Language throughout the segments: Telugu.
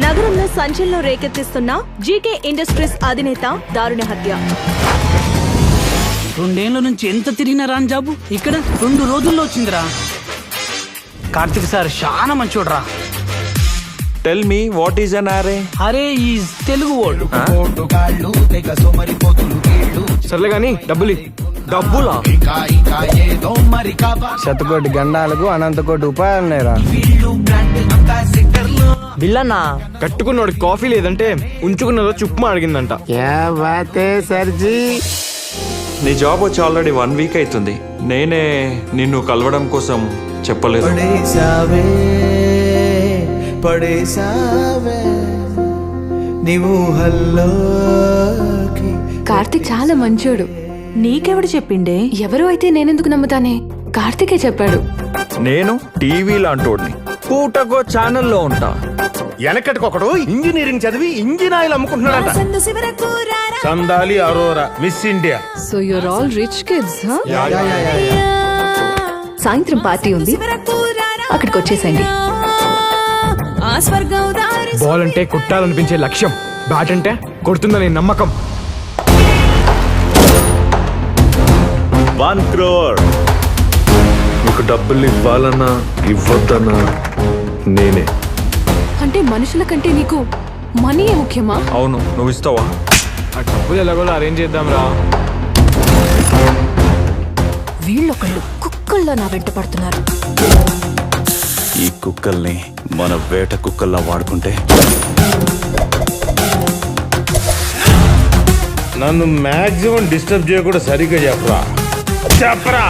నగరంలో సంచలనం రేకెత్తిస్తున్న జీకే ఇండస్ట్రీస్ అధినేత దారుణ హత్య. 2 ఏళ్ల నుంచి ఎంత తిరిగినా రాని జాబు ఇక్కడ 2 రోజుల్లో వచ్చిందిరా. కార్తిక్ సార్ చాలా మంచోడ్రా. Tell me what is an array? Array is Telugu word. సర్లే గాని డబ్బులా శతకోటి గండాలకు అనంతకోటి ఉపాయాలున్నాయిరా. బిల్లన్నా కట్టుకున్నోడి కాఫీ లేదంటే ఉంచుకున్నదో చుప్మా అడిగిందంట. నీ జాబ్ వచ్చి ఆల్రెడీ 1 వీక్ అవుతుంది. నేనే నిన్ను కలవడం కోసం చెప్పలేదు. కార్తిక్ చాలా మంచోడు. నీకెవడు చెప్పిండే? ఎవరో అయితే నేనెందుకు నమ్ముతానే? కార్తికే చెప్పాడు. నేను టీవీ లాంటోడిని, పూటకో ఛానల్లో ఉంటా. వెనకటికొకడు ఇంజనీరింగ్ చదివి ఇంజిన్ ఆయిల్ అమ్ముకుంటున్నాడంట. Sandali Arora miss India. So you're all rich kids. సాయంత్రం పార్టీ ఉంది, అక్కడికి వచ్చేసండి. బాల్ అంటే కొట్టాలనిపించే లక్ష్యం, బ్యాట్ అంటే కొడుతుందనే నమ్మకం. 1 crore. నీకు డబ్బులు ఇవ్వాలన్నా ఇవ్వద్దన్నా నేనే. అంటే మనుషుల కంటే నీకు మనీయే ముఖ్యమా? అవును, నువ్వు ఇస్తావా? ఆ డబ్బులు ఎలాగోలా అరేంజ్ చేద్దాం రా. వీళ్ళొకళ్ళు కుక్కల్లో నా వెంట పడుతున్నారు. ఈ కుక్కల్ని మన వేట కుక్కల్లా వాడుకుంటే నన్ను మాక్సిమం డిస్టర్బ్ చేయకుండా సరిగ్గా చెప్పరా.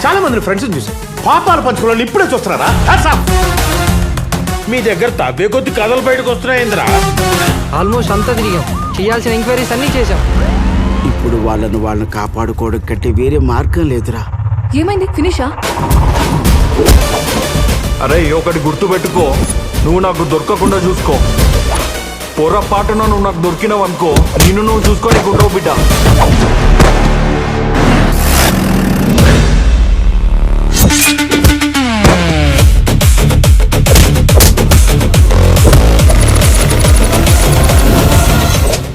చాలా మంది ఫ్రెండ్స్ చూసి పాపాలు పంచుకోవాలని ఇప్పుడే చూస్తున్నారా? మీ దగ్గర తవ్వే కొద్ది కథలు బయటకు వస్తున్నాయిందిరా. ఆల్మోస్ట్ అంతా తిరిగాం, చేయాల్సిన ఎంక్వైరీస్ అన్ని చేశాం. ఇప్పుడు వాళ్ళని కాపాడుకోవడం కంటే వేరే మార్గం లేదురా. ఏమైంది? ఫినిషా? అరే ఒకటి గుర్తు పెట్టుకో, నువ్వు నాకు దొరకకుండా చూసుకో. పొరపాటున నువ్వు నాకు దొరికినావనుకో, నిన్ను నువ్వు చూసుకొని ఉండవు బిడ్డ.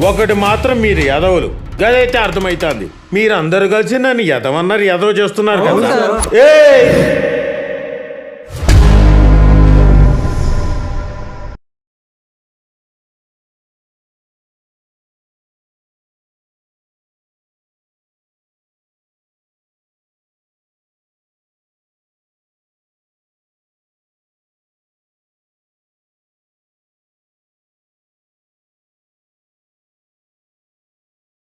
ఒకటి మాత్రం మీరు యదవులు, గదైతే అర్థమైతుంది. మీరందరూ కలిసి నన్ను యదవన్నారు, యదవ చేస్తున్నారు కదా.